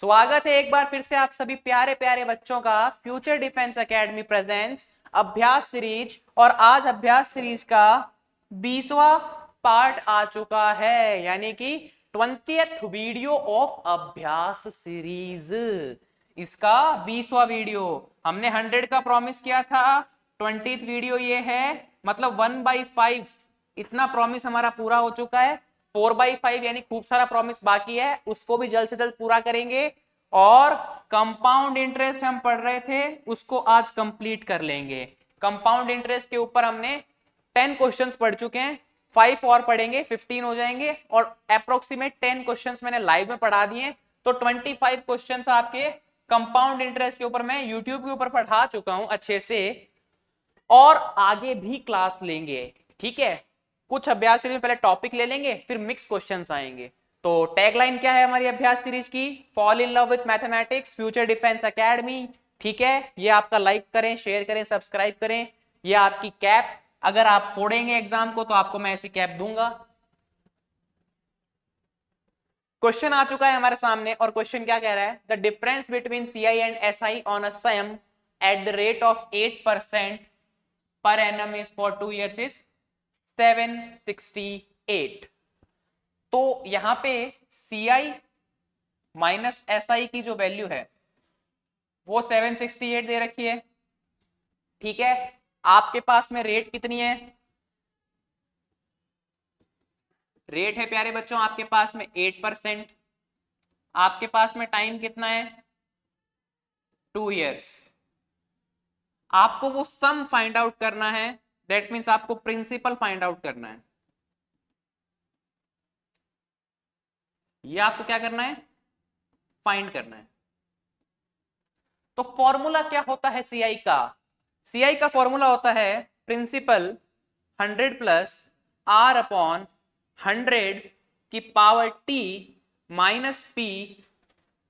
स्वागत है एक बार फिर से आप सभी प्यारे प्यारे बच्चों का फ्यूचर डिफेंस एकेडमी प्रेजेंट्स अभ्यास सीरीज। और आज अभ्यास सीरीज का 20वां पार्ट आ चुका है, यानी कि 20th वीडियो ऑफ अभ्यास सीरीज। इसका 20वां वीडियो। हमने 100 का प्रॉमिस किया था, 20th वीडियो ये है, मतलब 1/5 इतना प्रॉमिस हमारा पूरा हो चुका है। 4/5 यानी खूब सारा प्रॉमिस बाकी है, उसको भी जल्द से जल्द पूरा करेंगे। और कंपाउंड इंटरेस्ट हम पढ़ रहे थे, उसको आज कंप्लीट कर लेंगे। कंपाउंड इंटरेस्ट के ऊपर हमने 10 क्वेश्चंस पढ़ चुके हैं, 5 और पढ़ेंगे, 15 हो जाएंगे। और अप्रोक्सीमेट 10 क्वेश्चंस मैंने लाइव में पढ़ा दिए, तो 25 क्वेश्चंस आपके कंपाउंड इंटरेस्ट के ऊपर मैं यूट्यूब के ऊपर पढ़ा चुका हूं अच्छे से, और आगे भी क्लास लेंगे। ठीक है, कुछ अभ्यास सीरीज में पहले टॉपिक ले लेंगे, फिर मिक्स क्वेश्चंस आएंगे। तो टैगलाइन क्या है हमारी अभ्यास सीरीज की? Fall in love with mathematics, future defence academy. ठीक है, ये आपका लाइक करें, शेयर करें, सब्सक्राइब करें। ये आपकी कैप, अगर आप फोड़ेंगे एग्जाम को तो आपको मैं ऐसी कैप दूंगा। क्वेश्चन आ चुका है हमारे सामने, और क्वेश्चन क्या कह रहा है? The difference between CI and SI on a sum at the rate of 8% per annum is for 2 years is 768। तो यहां पे CI माइनस SI की जो वैल्यू है वो 768 दे रखी है। ठीक है, आपके पास में रेट कितनी है? रेट है प्यारे बच्चों आपके पास में 8%। आपके पास में टाइम कितना है? 2 years। आपको वो सम फाइंड आउट करना है, दैट मीन्स आपको प्रिंसिपल फाइंड आउट करना है। ये आपको क्या करना है? फाइंड करना है। तो फॉर्मूला क्या होता है सीआई का? सीआई का फॉर्मूला होता है प्रिंसिपल 100 प्लस आर अपॉन 100 की power T minus P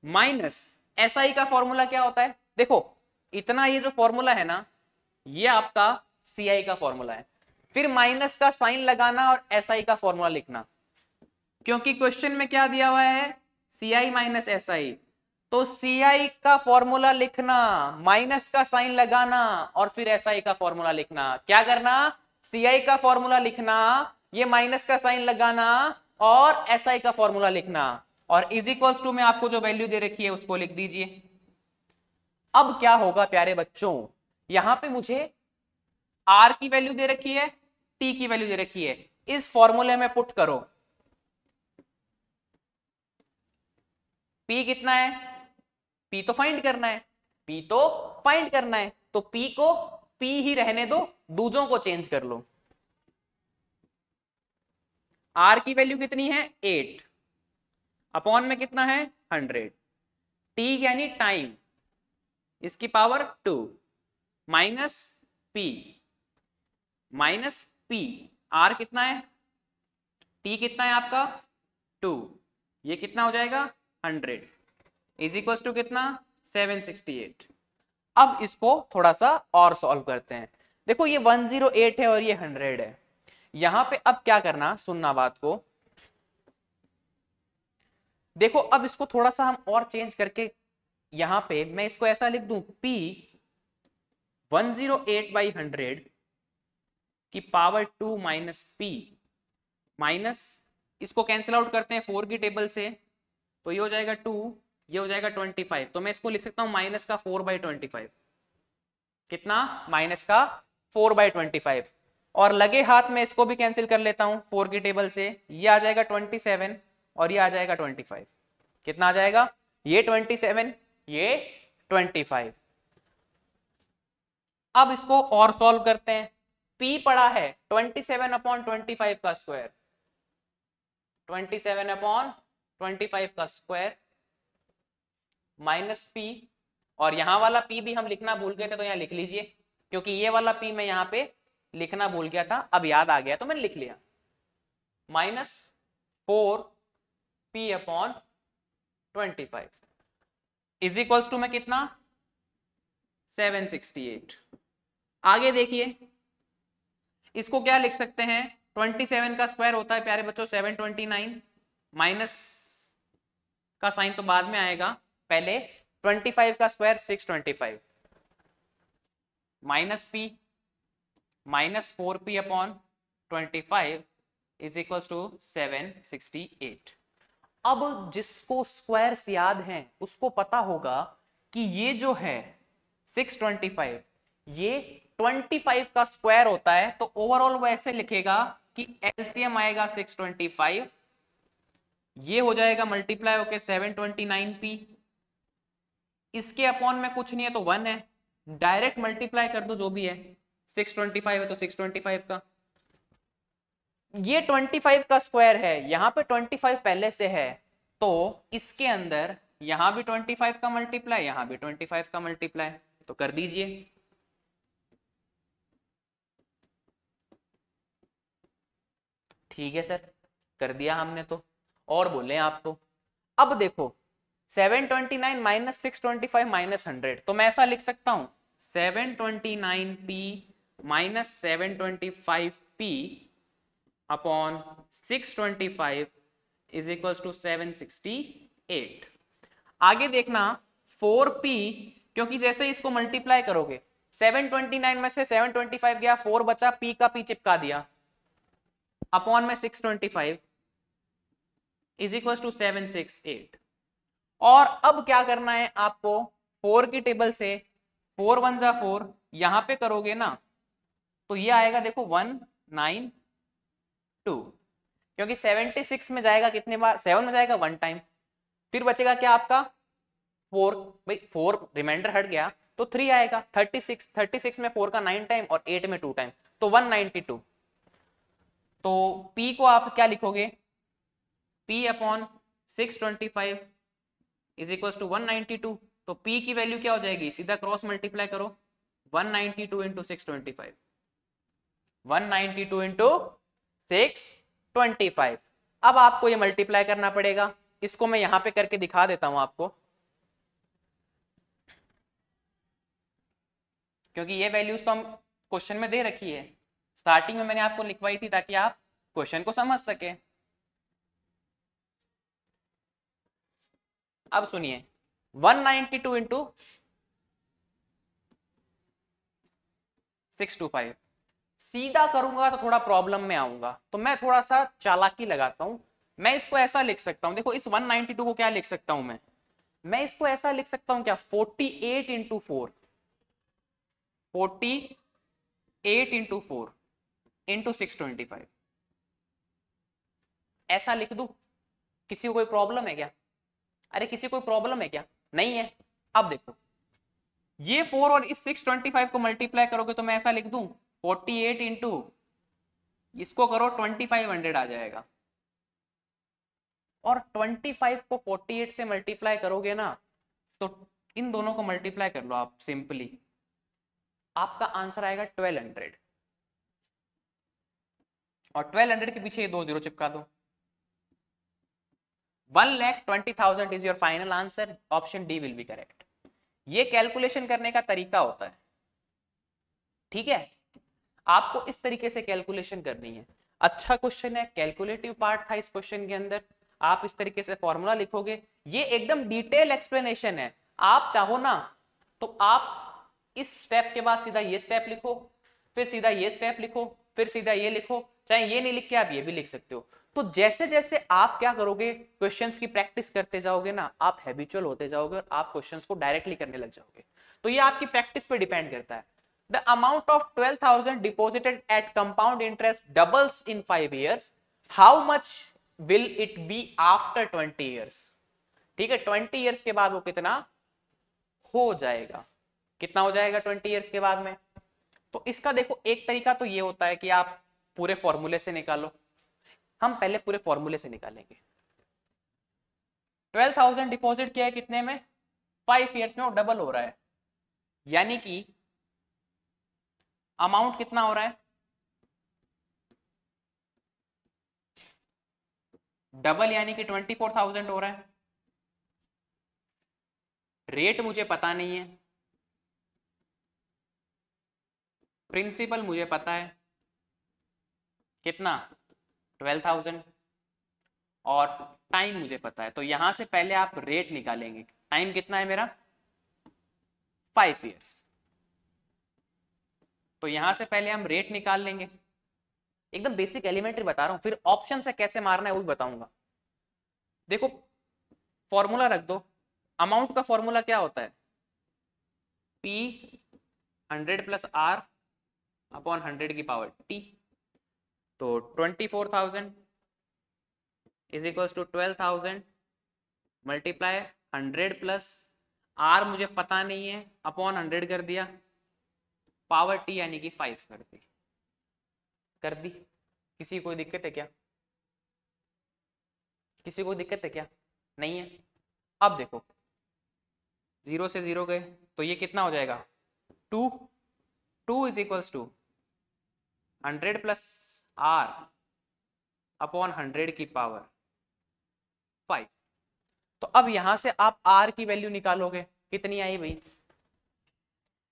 minus SI का फॉर्मूला क्या होता है? देखो, इतना ये जो फॉर्मूला है ना, ये आपका सीआई का फॉर्मूला है। फिर माइनस का साइन लगाना और एसआई का फॉर्मूला लिखना, क्योंकि क्वेश्चन में क्या दिया हुआ है? CI minus SI. तो सीआई का फॉर्मूला लिखना, माइनस का साइन लगाना, और फिर एसआई का फॉर्मूला लिखना। क्या करना? सीआई का फॉर्मूला लिखना, ये माइनस का साइन लगाना, और एसआई का फॉर्मूला लिखना, और इज इक्वल्स टू में आपको जो वैल्यू दे रखी है उसको लिख दीजिए। अब क्या होगा प्यारे बच्चों, यहां पे मुझे आर की वैल्यू दे रखी है, टी की वैल्यू दे रखी है, इस फॉर्मूले में पुट करो। पी कितना है? पी तो फाइंड करना है, पी तो फाइंड करना है, तो पी को पी ही रहने दो, दूजों को चेंज कर लो। आर की वैल्यू कितनी है? 8 अपॉन में कितना है? 100। टी यानी टाइम, इसकी power 2 minus P minus P. R कितना है? टी कितना है आपका? 2। ये कितना हो जाएगा? 100 इज इक्वल टू कितना? 768। अब इसको थोड़ा सा और सॉल्व करते हैं। देखो, ये 108 है और ये 100 है। यहां पे अब क्या करना, सुनना बात को। देखो, अब इसको थोड़ा सा हम और चेंज करके, यहां पे मैं इसको ऐसा लिख दूं, P 108/100 की पावर 2 माइनस पी माइनस, इसको कैंसिल आउट करते हैं 4 की टेबल से, तो ये हो जाएगा 2, ये हो जाएगा 25। तो मैं इसको लिख सकता हूं माइनस का 4/25। कितना? माइनस का 4/25। और लगे हाथ में इसको भी कैंसिल कर लेता हूं 4 की टेबल से, ये आ जाएगा 27 और ये आ जाएगा 25। कितना आ जाएगा? ये 27, ये 25। अब इसको और सॉल्व करते हैं। P पड़ा है 27/25 का स्क्वायर, 27/25 का स्क्वायर माइनस पी, और यहां वाला P भी हम लिखना भूल गए थे, तो यहां लिख लीजिए, क्योंकि ये वाला P मैं यहां पे लिखना भूल गया था, अब याद आ गया तो मैंने लिख लिया। Minus 4P/25 is equals to में कितना? 768। आगे देखिए, इसको क्या लिख सकते हैं? 27 का स्क्वायर होता है प्यारे बच्चों 729, माइनस का साइन तो बाद में आएगा, पहले 25 का square 625 minus P minus 4p upon 25 is equal to 768। अब जिसको स्क्वायर्स याद हैं उसको पता होगा कि ये जो है 625 ये 25 का स्क्वायर होता है, तो ओवरऑल वो ऐसे लिखेगा कि एलसीएम आएगा 625, ये हो जाएगा मल्टीप्लाई होके 729p, इसके अपॉन में कुछ नहीं है तो 1 है, डायरेक्ट मल्टीप्लाई कर दो जो भी है, 625 है तो 625 का, ये 25 का स्क्वायर है, यहां पे 25 पहले से है, तो इसके अंदर यहां भी 25 का मल्टीप्लाई, यहां भी 25 का मल्टीप्लाई, तो कर दीजिए। ठीक है सर, कर दिया हमने तो, और बोले आप तो। अब देखो 729 माइनस 625 माइनस 100, तो मैं ऐसा लिख सकता हूं 729p minus 725p upon 625 is equal to 768। आगे देखना 4p, क्योंकि जैसे इसको मल्टीप्लाई करोगे 729 में से 725 गया, 4 बचा, p का p चिपका दिया, अपॉन में 625 इज इक्वल टू 768। और अब क्या करना है आपको, 4 की टेबल से 4 1 जा 4, यहां पे करोगे ना तो ये आएगा देखो 192, क्योंकि 76 में जाएगा कितने बार, 7 में जाएगा 1 टाइम, फिर बचेगा क्या आपका 4, भाई 4 रिमाइंडर हट गया तो 3 आएगा, 36 में 4 का 9 टाइम और 8 में 2 टाइम, तो 192। तो p को आप क्या लिखोगे, p upon 625 is equal to 192, तो p की वैल्यू क्या हो जाएगी, सीधा क्रॉस मल्टीप्लाई करो, 192 इंटू 625, 192 इंटू 625। अब आपको ये मल्टीप्लाई करना पड़ेगा, इसको मैं यहां पे करके दिखा देता हूं आपको, क्योंकि ये वैल्यूज तो हम क्वेश्चन में दे रखी है, स्टार्टिंग में मैंने आपको लिखवाई थी ताकि आप क्वेश्चन को समझ सके। अब सुनिए 192 इंटू 625, सीधा करूंगा तो थोड़ा प्रॉब्लम में आऊंगा, तो मैं थोड़ा सा चालाकी लगाता हूं, मैं इसको ऐसा लिख सकता हूं, देखो इस 192 को क्या लिख सकता हूं मैं इसको ऐसा लिख सकता हूं क्या, 48 इंटू 4, 48 इंटू 4 इंटू 625, ऐसा लिख दूं, किसी को कोई प्रॉब्लम है क्या, अरे किसी को कोई प्रॉब्लम है क्या, नहीं है। अब देखो ये 4 और इस 625 को मल्टीप्लाई करोगे तो मैं ऐसा लिख दूं 48 इंटू, इसको करो 2500 आ जाएगा, और 25 को 48 से मल्टीप्लाई करोगे ना तो इन दोनों को मल्टीप्लाई कर लो आप सिंपली, आपका आंसर आएगा 1200, और 1200 के पीछे ये 2 जीरो चिपका दो, 1,20,000 is your final answer, option D will be correct. ये कैलकुलेशन करने का तरीका होता है, ठीक है, आपको इस तरीके से कैलकुलेशन करनी है। अच्छा क्वेश्चन है, कैलकुलेटिव पार्ट था इस क्वेश्चन के अंदर, आप इस तरीके से फॉर्मूला लिखोगे, ये एकदम डिटेल एक्सप्लेनेशन है, आप चाहो ना तो आप इस स्टेप के बाद सीधा ये स्टेप लिखो, फिर सीधा ये स्टेप लिखो, फिर सीधा ये लिखो, चाहे ये नहीं लिख के आप ये भी लिख सकते हो। तो जैसे जैसे आप क्या करोगे, क्वेश्चंस की प्रैक्टिस करते जाओगे ना, आप हैबिचुअल होते जाओगे और आप क्वेश्चंस को डायरेक्टली करने लग जाओगे, तो ये आपकी प्रैक्टिस पे डिपेंड करता है। The amount of 12,000 deposited at compound interest doubles in 5 years. How much will it be after 20 years? ठीक है, 20 years के बाद वो कितना हो जाएगा, कितना हो जाएगा 20 years के बाद में। तो इसका देखो एक तरीका तो ये होता है कि आप पूरे फॉर्मूले से निकालो, हम पहले पूरे फॉर्मूले से निकालेंगे। 12,000 डिपॉजिट किया है कितने में, 5 years में, वो डबल हो रहा है, यानी कि अमाउंट कितना हो रहा है, डबल, यानी कि 24,000 हो रहा है। रेट मुझे पता नहीं है, प्रिंसिपल मुझे पता है, कितना 12,000, और टाइम मुझे पता है, तो यहां से पहले आप रेट निकालेंगे। टाइम कितना है मेरा 5 ईयर्स, तो यहां से पहले हम रेट निकाल लेंगे। एकदम बेसिक एलिमेंट्री बता रहा हूं, फिर ऑप्शन से कैसे मारना है वो भी बताऊंगा। देखो फॉर्मूला रख दो, अमाउंट का फॉर्मूला क्या होता है, P 100 प्लस R अपॉन 100 की पावर T, तो 24,000 is equals to 12,000 multiply 100 plus R मुझे पता नहीं है अपॉन 100 कर दिया, पावर T यानी कि 5 कर दी। किसी को दिक्कत है क्या, किसी को दिक्कत है क्या, नहीं है। अब देखो 0 से 0 गए तो ये कितना हो जाएगा 2, 2 is equals to 100 plus R upon 100 की पावर 5। तो अब यहां से आप R की वैल्यू निकालोगे, कितनी आई भाई,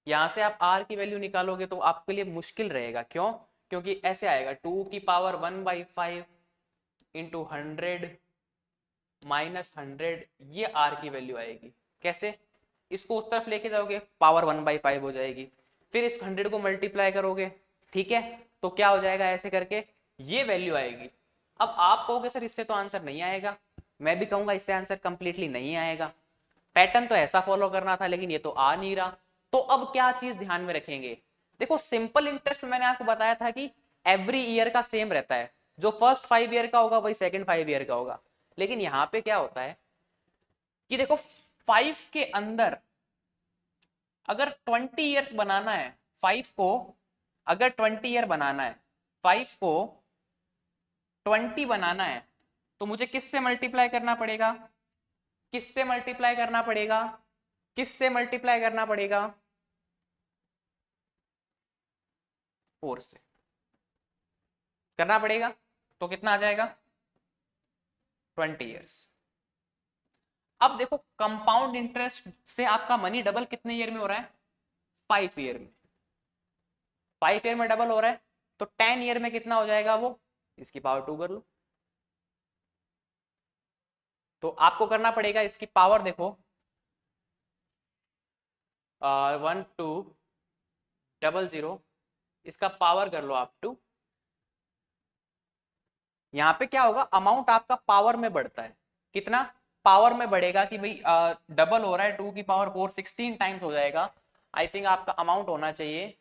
यहां से आप R की वैल्यू निकालोगे तो आपके लिए मुश्किल रहेगा। क्यों, क्योंकि ऐसे आएगा 2 की पावर 1/5 इंटू 100 माइनस 100, ये R की वैल्यू आएगी। कैसे, इसको उस तरफ लेके जाओगे पावर 1/5 हो जाएगी, फिर इस 100 को मल्टीप्लाई करोगे, ठीक है, तो क्या हो जाएगा, ऐसे करके ये वैल्यू आएगी। अब आप कहोगे सर इससे तो आंसर नहीं आएगा, मैं भी कहूंगा इससे आंसर कंप्लीटली नहीं आएगा, पैटर्न तो ऐसा फॉलो करना था लेकिन ये तो आ नहीं रहा। तो अब क्या चीज ध्यान में रखेंगे, देखो सिंपल इंटरेस्ट मैंने आपको बताया था कि एवरी ईयर का सेम रहता है, जो फर्स्ट 5 ईयर का होगा वही सेकंड 5 ईयर का होगा। लेकिन यहाँ पे क्या होता है कि देखो 5 के अंदर अगर 20 ईयर्स बनाना है, 5 को अगर 20 ईयर बनाना है, 5 को 20 बनाना है, तो मुझे किससे मल्टीप्लाई करना पड़ेगा, किससे मल्टीप्लाई करना पड़ेगा, किससे मल्टीप्लाई करना पड़ेगा, 4 से करना पड़ेगा, तो कितना आ जाएगा 20 ईयर्स। अब देखो कंपाउंड इंटरेस्ट से आपका मनी डबल कितने ईयर में हो रहा है, 5 ईयर में, 5 ईयर में डबल हो रहा है, तो 10 ईयर में कितना हो जाएगा वो, इसकी पावर 2 कर लो। तो आपको करना पड़ेगा इसकी पावर, देखो 1200, इसका पावर कर लो आप 2। यहाँ पे क्या होगा, अमाउंट आपका पावर में बढ़ता है, कितना पावर में बढ़ेगा कि भाई डबल हो रहा है, 2 की पावर 4 16 टाइम्स हो जाएगा। आई थिंक आपका अमाउंट होना चाहिए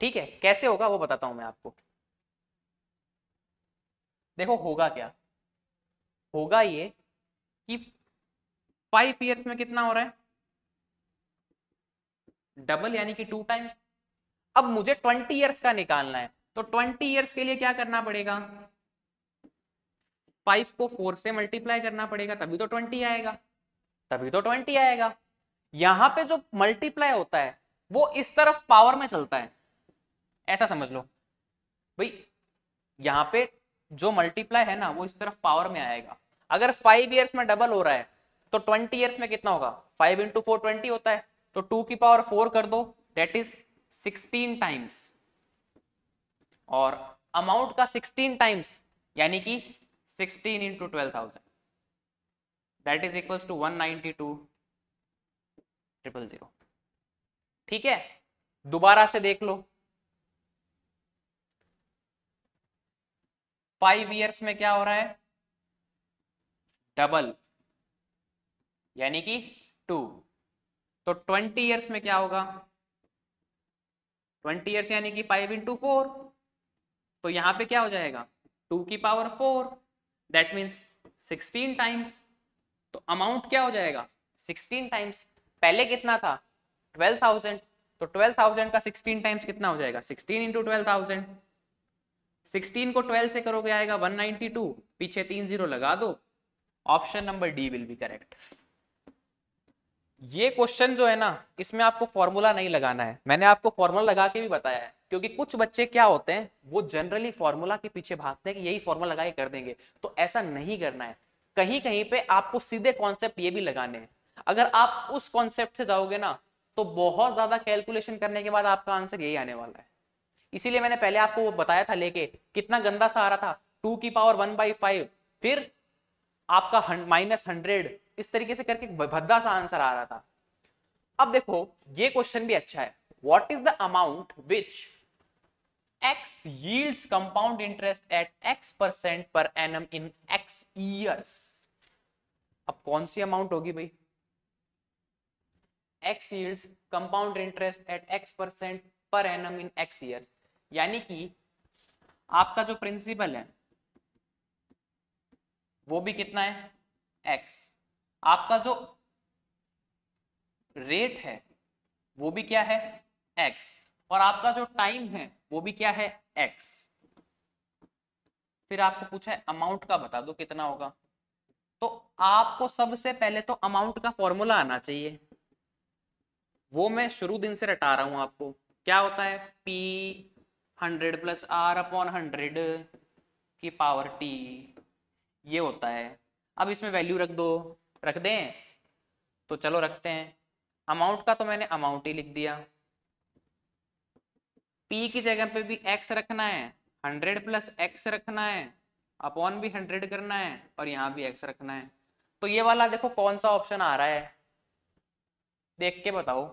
ठीक है, कैसे होगा वो बताता हूं मैं आपको। देखो होगा क्या, होगा ये कि 5 ईयर्स में कितना हो रहा है डबल, यानी कि 2 टाइम्स। अब मुझे 20 ईयर्स का निकालना है, तो 20 ईयर्स के लिए क्या करना पड़ेगा, 5 को 4 से मल्टीप्लाई करना पड़ेगा, तभी तो 20 आएगा, तभी तो 20 आएगा। यहां पे जो मल्टीप्लाई होता है वो इस तरफ पावर में चलता है, ऐसा समझ लो भाई, यहां पे जो मल्टीप्लाई है ना वो इस तरफ पावर में आएगा। अगर 5 ईयर्स में डबल हो रहा है तो 20 ईयर्स में कितना होगा, 5 इंटू 4 20 होता है, तो 2 की पावर 4 कर दो, डेट इज 16 टाइम्स, और अमाउंट का 16 टाइम्स यानी कि 16 into 12,000, that is equals to 192,000। ठीक है, दोबारा से देख लो, 5 ईयर्स में क्या हो रहा है डबल, यानी कि 2, तो 20 ईयर्स में क्या होगा, 20 ईयर्स यानी कि 5 इंटू 4, तो यहां पे क्या हो जाएगा 2 की पावर 4, दैट मीन्स 16 टाइम्स, तो अमाउंट क्या हो जाएगा 16 टाइम्स। पहले कितना था 12,000, तो 12,000 का 16 टाइम्स कितना हो जाएगा 16 इंटू 12,000, 16 को 12 से करोगे आएगा 192, पीछे 3 0 लगा दो, option number D will be correct. ये क्वेश्चन जो है ना इसमें आपको फॉर्मूला नहीं लगाना है, मैंने आपको फॉर्मूला लगा के भी बताया है, क्योंकि कुछ बच्चे क्या होते हैं वो जनरली फॉर्मूला के पीछे भागते हैं कि यही फॉर्मूला लगा के कर देंगे, तो ऐसा नहीं करना है। कहीं कहीं पे आपको सीधे कॉन्सेप्ट ये भी लगाने हैं, अगर आप उस कॉन्सेप्ट से जाओगे ना तो बहुत ज्यादा कैलकुलेशन करने के बाद आपका आंसर यही आने वाला है। इसीलिए मैंने पहले आपको वो बताया था लेके, कितना गंदा सा आ रहा था, 2 की पावर 1/5, फिर आपका -100, इस तरीके से करके भद्दा सा आंसर आ रहा था। अब देखो ये क्वेश्चन भी अच्छा है, what is the amount which x yields compound interest at x% per annum in x years। अब कौन सी अमाउंट होगी भाई, x yields compound interest at x% per annum in x years, यानी कि आपका जो प्रिंसिपल है वो भी कितना है x, आपका जो रेट है वो भी क्या है x, और आपका जो टाइम है वो भी क्या है x। फिर आपको पूछा है अमाउंट का बता दो कितना होगा, तो आपको सबसे पहले तो अमाउंट का फॉर्मूला आना चाहिए, वो मैं शुरू दिन से रटा रहा हूं आपको। क्या होता है, P 100 + R/100 की पावर t, ये होता है। अब इसमें वैल्यू रख दो, रख दें तो चलो रखते हैं। अमाउंट का तो मैंने अमाउंट ही लिख दिया, P की जगह पे भी x रखना है, 100 + x रखना है, अपॉन भी 100 करना है, और यहाँ भी x रखना है। तो ये वाला देखो कौन सा ऑप्शन आ रहा है, देख के बताओ।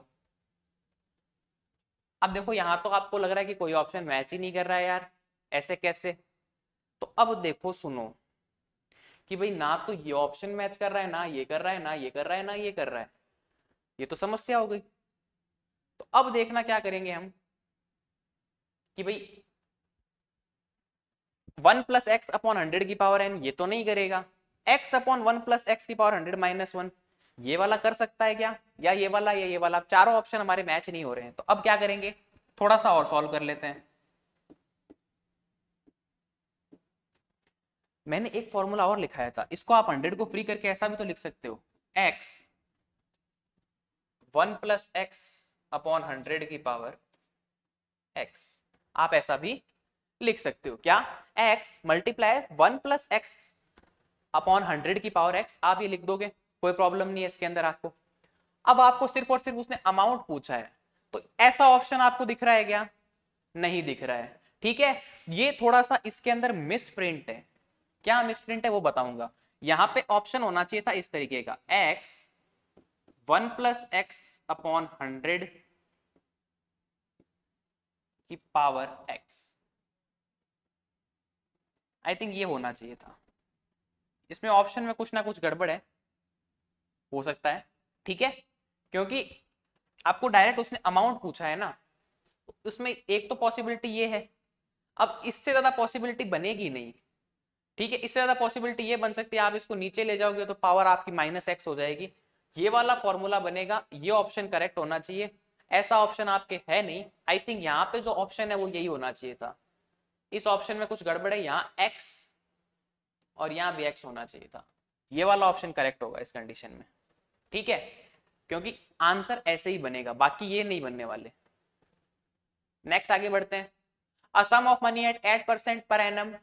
अब देखो यहाँ तो आपको लग रहा है कि कोई ऑप्शन मैच ही नहीं कर रहा है यार, ऐसे कैसे। तो अब देखो सुनो कि भाई ना तो ये ऑप्शन मैच कर रहा है, ना ये कर रहा है, ना ये कर रहा है, ना ये कर रहा है, ये तो समस्या हो गई। तो अब देखना क्या करेंगे हम कि भाई 1 + x/100 की पावर n, ये तो नहीं करेगा। x/1 + x की पावर 100 - 1, ये वाला कर सकता है क्या, या ये वाला या ये वाला। चारों ऑप्शन हमारे मैच नहीं हो रहे हैं, तो अब क्या करेंगे, थोड़ा सा और सॉल्व कर लेते हैं। मैंने एक फॉर्मूला और लिखाया था, इसको आप 100 को फ्री करके ऐसा भी तो लिख सकते हो, x 1 + x/100 की पावर x, आप ऐसा भी लिख सकते हो क्या, x × 1 + x/100 की पावर x, आप ये लिख दोगे, कोई प्रॉब्लम नहीं है इसके अंदर आपको। अब आपको सिर्फ और सिर्फ उसने अमाउंट पूछा है, तो ऐसा ऑप्शन आपको दिख रहा है क्या, नहीं दिख रहा है। ठीक है, ये थोड़ा सा इसके अंदर मिस प्रिंट है, क्या मिस प्रिंट है वो बताऊंगा। यहां पे ऑप्शन होना चाहिए था इस तरीके का, x 1 + x/100 की पावर x, आई थिंक ये होना चाहिए था। इसमें ऑप्शन में कुछ ना कुछ गड़बड़ है, हो सकता है, ठीक है, क्योंकि आपको डायरेक्ट उसने अमाउंट पूछा है ना, उसमें एक तो पॉसिबिलिटी ये है, अब इससे ज्यादा पॉसिबिलिटी बनेगी नहीं। ठीक है, इससे ज्यादा पॉसिबिलिटी ये बन सकती है, आप इसको नीचे ले जाओगे तो पावर आपकी -x हो जाएगी, ये वाला फॉर्मूला बनेगा, ये ऑप्शन करेक्ट होना चाहिए। ऐसा ऑप्शन आपके है नहीं, आई थिंक यहाँ पे जो ऑप्शन है वो यही होना चाहिए था। इस ऑप्शन में कुछ गड़बड़ है, यहाँ x और यहाँ भी x होना चाहिए था, ये वाला ऑप्शन करेक्ट होगा इस कंडीशन में। ठीक है, क्योंकि आंसर ऐसे ही बनेगा, बाकी ये नहीं बनने वाले। नेक्स्ट आगे बढ़ते हैं, a sum of money at 8% पर एनम।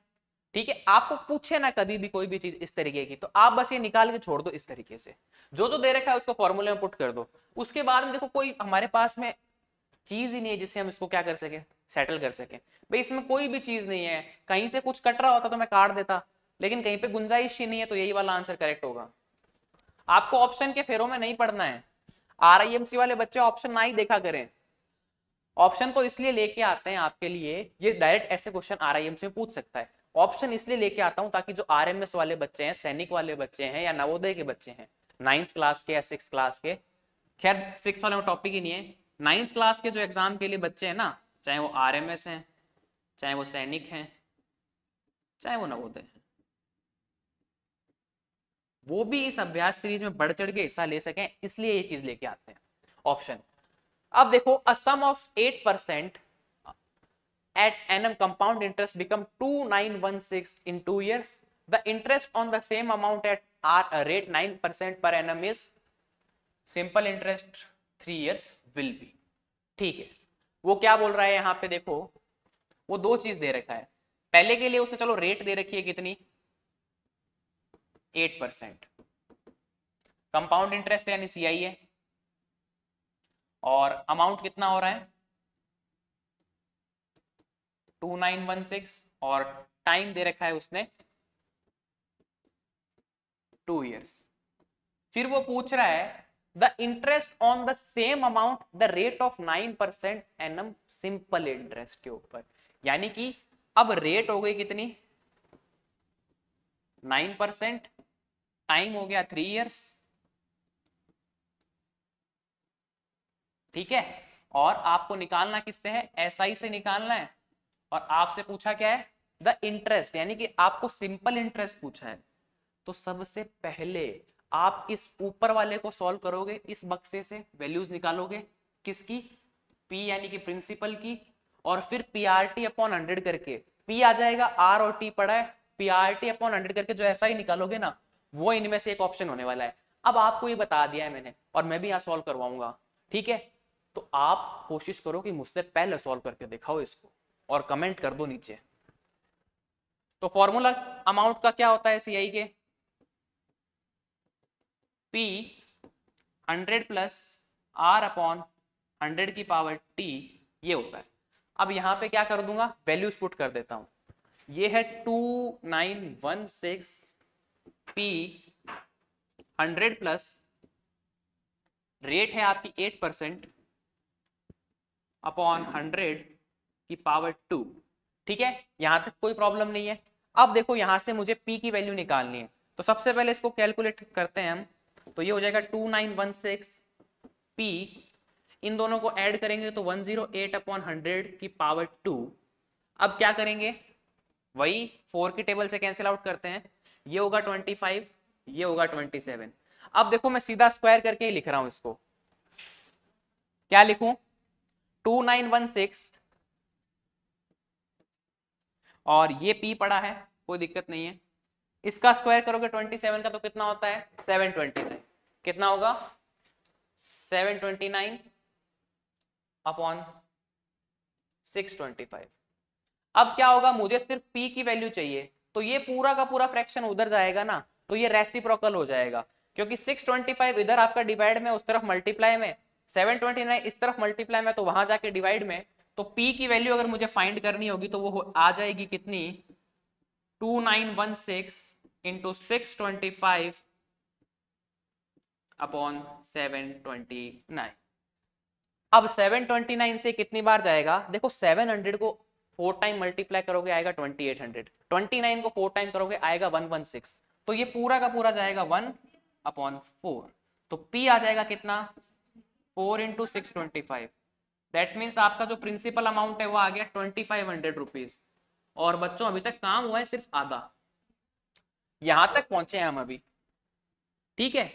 ठीक है, आपको पूछे ना कभी भी कोई भी चीज इस तरीके की, तो आप बस ये निकाल के छोड़ दो इस तरीके से, जो जो दे रखा है उसको फॉर्मूले में पुट कर दो। उसके बाद में देखो कोई हमारे पास में चीज ही नहीं है जिससे हम इसको क्या कर सके, सेटल कर सके। भाई इसमें कोई भी चीज नहीं है, कहीं से कुछ कट रहा होता तो मैं काट देता, लेकिन कहीं पे गुंजाइश ही नहीं है, तो यही वाला आंसर करेक्ट होगा। आपको ऑप्शन के फेरों में नहीं पड़ना है, RIMC वाले बच्चे ऑप्शन ना ही देखा करें। ऑप्शन तो इसलिए लेके आते हैं आपके लिए, ये डायरेक्ट ऐसे क्वेश्चन RIMC में पूछ सकता है। ऑप्शन इसलिए लेके आता हूं ताकि जो RMS वाले बच्चे हैं, सैनिक वाले बच्चे हैं, या नवोदय के बच्चे हैं, 9th क्लास के या 6th क्लास के, खैर 6 वाले में टॉपिक ही नहीं है, 9th क्लास के जो एग्जाम के लिए बच्चे हैं ना, चाहे वो RMS हैं, चाहे वो सैनिक हैं, चाहे वो नवोदय हैं, वो भी इस अभ्यास सीरीज में बढ़ चढ़ के हिस्सा ले सकें, इसलिए ये चीज लेके आते हैं ऑप्शन। अब देखो, अ sum of 8% at annum compound interest become 2916 in 2 years. The interest on the same amount at rate 9% per annum is simple interest 3 years will be। ठीक है, वो क्या बोल रहा है यहाँ पे देखो, वो दो चीज दे रखा है। पहले के लिए उसने चलो रेट दे रखी है कितनी, 8%, कंपाउंड इंटरेस्ट यानी CI है, और अमाउंट कितना हो रहा है 2916 और टाइम दे रखा है उसने 2 years। फिर वो पूछ रहा है the interest on the same amount the rate of 9% annum simple interest के ऊपर, यानी कि अब रेट हो गई कितनी 9%, टाइम हो गया 3 years, ठीक है। और आपको निकालना किससे है, एसआई से निकालना है। और आपसे पूछा क्या है, द इंटरेस्ट, यानी कि आपको सिंपल इंटरेस्ट पूछा है। तो सबसे पहले आप इस ऊपर वाले को सॉल्व करोगे, इस बक्से से वैल्यूज निकालोगे किसकी, पी यानी कि प्रिंसिपल की, और फिर पीआरटी अपॉन 100 करके, पी आ जाएगा, आर और टी पड़ा है, पीआरटी अपॉन 100 करके जो ऐसा ही निकालोगे ना, वो इनमें से एक ऑप्शन होने वाला है। अब आपको ये बता दिया है मैंने, और मैं भी यहाँ सॉल्व करवाऊंगा, ठीक है। तो आप कोशिश करो कि मुझसे पहले सॉल्व करके दिखाओ इसको, और कमेंट कर दो नीचे। तो फॉर्मूला अमाउंट का क्या होता है सीआई के, P 100 प्लस R अपॉन 100 की पावर T, ये होता है। अब यहां पे क्या कर दूंगा, वैल्यूज पुट कर देता हूं। ये है 2916 P 100 प्लस रेट है आपकी 8% अपॉन 100 की पावर 2, ठीक है। यहां तक कोई प्रॉब्लम नहीं है। अब देखो यहां से मुझे P की वैल्यू निकालनी है, तो सबसे पहले इसको कैलकुलेट करते हैं हम। तो ये हो जाएगा 2916 P, इन दोनों को ऐड करेंगे तो 108 अपॉन 100 की पावर 2। अब क्या करेंगे, वही 4 की टेबल से कैंसिल आउट करते हैं, ये होगा 25, ये होगा 27। अब देखो मैं सीधा स्क्वायर करके ही लिख रहा हूं इसको, क्या लिखूं, 2916 और ये P पड़ा है, कोई दिक्कत नहीं है, इसका स्क्वायर करोगे 27 का तो कितना होता है 729, कितना होगा 729 अपॉन 625। अब क्या होगा, मुझे सिर्फ P की वैल्यू चाहिए, तो ये पूरा का पूरा फ्रैक्शन उधर जाएगा ना, तो ये रेसिप्रोकल हो जाएगा, क्योंकि 625 इधर आपका डिवाइड में, उस तरफ मल्टीप्लाई में, 729 इस तरफ मल्टीप्लाई में, तो वहां जाके डिवाइड में। तो P की वैल्यू अगर मुझे फाइंड करनी होगी तो वो आ जाएगी कितनी, 2916 इंटू 625 अपॉन 729। अब 729 से कितनी बार जाएगा, देखो 700 को 4 टाइम मल्टीप्लाई करोगे आएगा 2800, 29 को 4 टाइम करोगे आएगा 116, तो ये पूरा का पूरा जाएगा 1 अपॉन 4। तो P आ जाएगा कितना 4 इंटू 625, दैट मीन्स आपका जो प्रिंसिपल अमाउंट है वो आ गया 2500 रुपीज। और बच्चों अभी तक काम हुआ है सिर्फ आधा, यहां तक पहुंचे हैं हम अभी, ठीक है।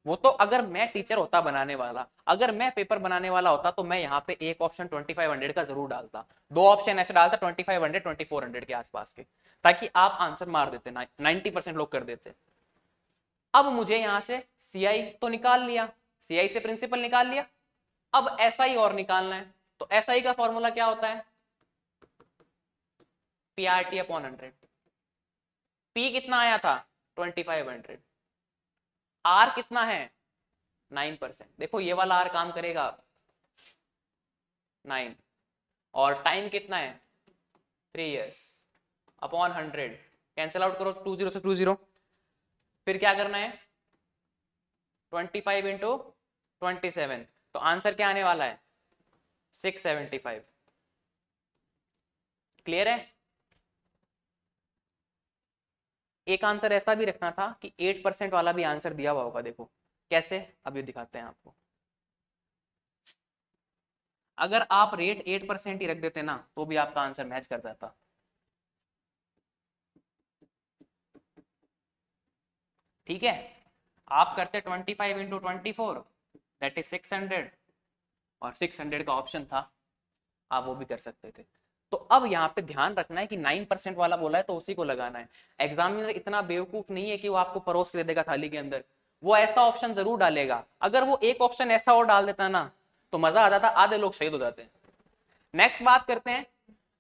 वो तो अगर मैं टीचर होता बनाने वाला, अगर मैं पेपर बनाने वाला होता, तो मैं यहाँ पे एक ऑप्शन 2500 का जरूर डालता, 2 ऑप्शन ऐसे डालता 2500 2400 के आसपास के, ताकि आप आंसर मार देते, 90% लोग कर देते। अब मुझे यहां से सीआई तो निकाल लिया, सीआई से प्रिंसिपल निकाल लिया, अब एसआई और निकालना है। तो एसआई का फॉर्मूला क्या होता है, पीआरटी अपॉन 100। पी कितना आया था 2500, आर कितना है 9%, देखो ये वाला आर काम करेगा 9, और टाइम कितना है 3 years अपॉन 100, कैंसिल आउट करो 20 से 20, फिर क्या करना है 25 इंटू 27, तो आंसर क्या आने वाला है 675। क्लियर है। एक आंसर ऐसा भी रखना था कि 8% वाला भी आंसर दिया हुआ होगा, देखो कैसे, अभी दिखाते हैं आपको। अगर आप रेट 8% ही रख देते ना, तो भी आपका आंसर मैच कर जाता। ठीक है, आप करते 25 इंटू 24, दैट इज 600, और 600 का ऑप्शन था, आप वो भी कर सकते थे। तो अब यहाँ पे ध्यान रखना है कि 9% वाला बोला है तो उसी को लगाना है। एग्जामिनर इतना बेवकूफ नहीं है कि वो आपको परोस के दे देगा थाली के अंदर, वो ऐसा ऑप्शन जरूर डालेगा। अगर वो एक ऑप्शन ऐसा और डाल देता ना, तो मजा आ जाता, आधे लोग शहीद हो जाते। नेक्स्ट बात करते हैं,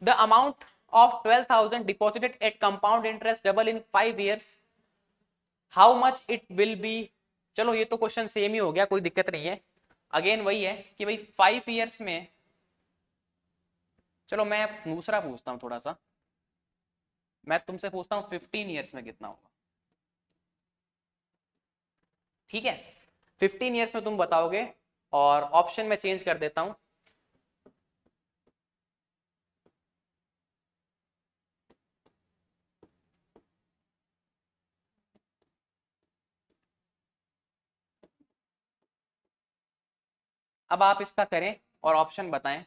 the amount of 12,000 deposited at compound interest double in 5 years, how much it will be. चलो ये तो क्वेश्चन सेम ही हो गया, कोई दिक्कत नहीं है। अगेन वही है कि भाई 5 years में चलो मैं दूसरा पूछता हूँ थोड़ा सा, मैं तुमसे पूछता हूँ 15 ईयर्स में कितना होगा। ठीक है, 15 ईयर्स में तुम बताओगे, और ऑप्शन में चेंज कर देता हूं। अब आप इसका करें और ऑप्शन बताएं।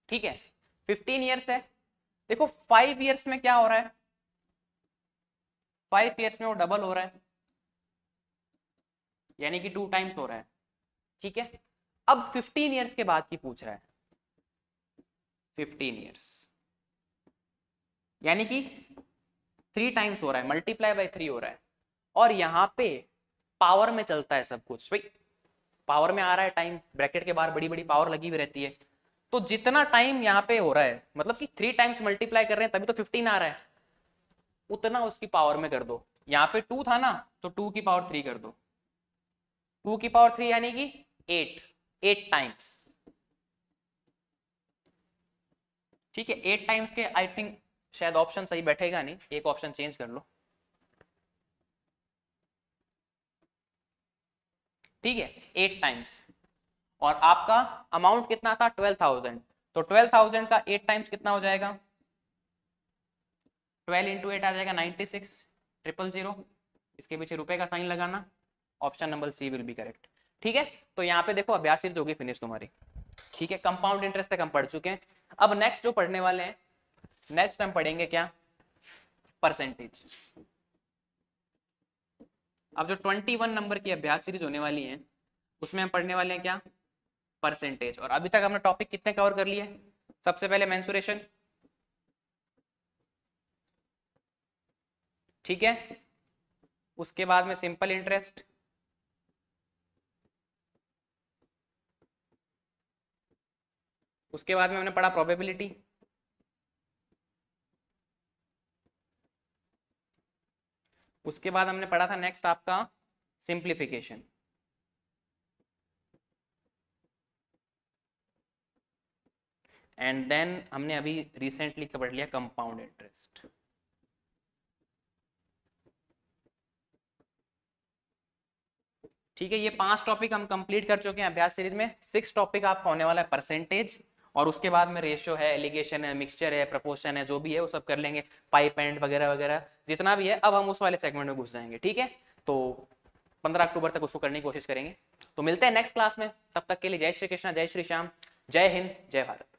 ठीक है, 15 ईयर्स है। देखो 5 ईयर्स में क्या हो रहा है, 5 ईयर्स में वो डबल हो रहा है, यानी कि 2 टाइम्स हो रहा है। ठीक है, अब 15 ईयर्स के बाद की पूछ रहा है, 15 ईयर्स यानी कि 3 टाइम्स हो रहा है, मल्टीप्लाई बाय 3 हो रहा है। और यहाँ पे पावर में चलता है सब कुछ भाई, पावर में आ रहा है टाइम, ब्रैकेट के बाहर बड़ी बड़ी पावर लगी हुई रहती है। तो जितना टाइम यहाँ पे हो रहा है, मतलब कि 3 टाइम्स मल्टीप्लाई कर रहे हैं तभी तो 15 आ रहा है, उतना उसकी पावर में कर दो। यहाँ पे 2 था ना, तो 2 की पावर 3 कर दो, 2 की पावर 3 यानी कि 8 टाइम्स। ठीक है, 8 टाइम्स के आई थिंक शायद ऑप्शन सही बैठेगा नहीं, एक ऑप्शन चेंज कर लो। ठीक है, 8 टाइम्स, और आपका अमाउंट कितना था 12,000, तो 12,000 का 8 टाइम्स कितना हो जाएगा, 12 इंटू 8 आ जाएगा 96,000। इसके पीछे रुपए का साइन लगाना, option number C will be correct. ठीक है, तो यहाँ पे देखो 82 होगी फिनिश तुम्हारी। ठीक है, कंपाउंड इंटरेस्ट तक हम पढ़ चुके हैं। अब नेक्स्ट जो पढ़ने वाले हैं, नेक्स्ट हम पढ़ेंगे क्या, परसेंटेज। अब जो 21 नंबर की अभ्यास सीरीज होने वाली है, उसमें हम पढ़ने वाले हैं क्या, परसेंटेज। और अभी तक हमने टॉपिक कितने कवर कर लिए, सबसे पहले मेंसुरेशन, ठीक है, उसके बाद में सिंपल इंटरेस्ट, उसके बाद में हमने पढ़ा प्रोबेबिलिटी, उसके बाद हमने पढ़ा था नेक्स्ट आपका सिंप्लीफिकेशन, एंड देन हमने अभी रिसेंटली पढ़ लिया कंपाउंड इंटरेस्ट। ठीक है, ये 5 टॉपिक हम कंप्लीट कर चुके हैं अभ्यास सीरीज में। 6 टॉपिक आपका होने वाला है परसेंटेज, और उसके बाद में रेशियो है, एलिगेशन है, मिक्सचर है, प्रपोर्शन है, जो भी है वो सब कर लेंगे, पाइप एंड वगैरह वगैरह जितना भी है। अब हम उस वाले सेगमेंट में घुस जाएंगे। ठीक है, तो 15 अक्टूबर तक उसको करने की कोशिश करेंगे। तो मिलते हैं नेक्स्ट क्लास में, तब तक के लिए जय श्री कृष्णा, जय श्री श्याम, जय हिंद, जय भारत।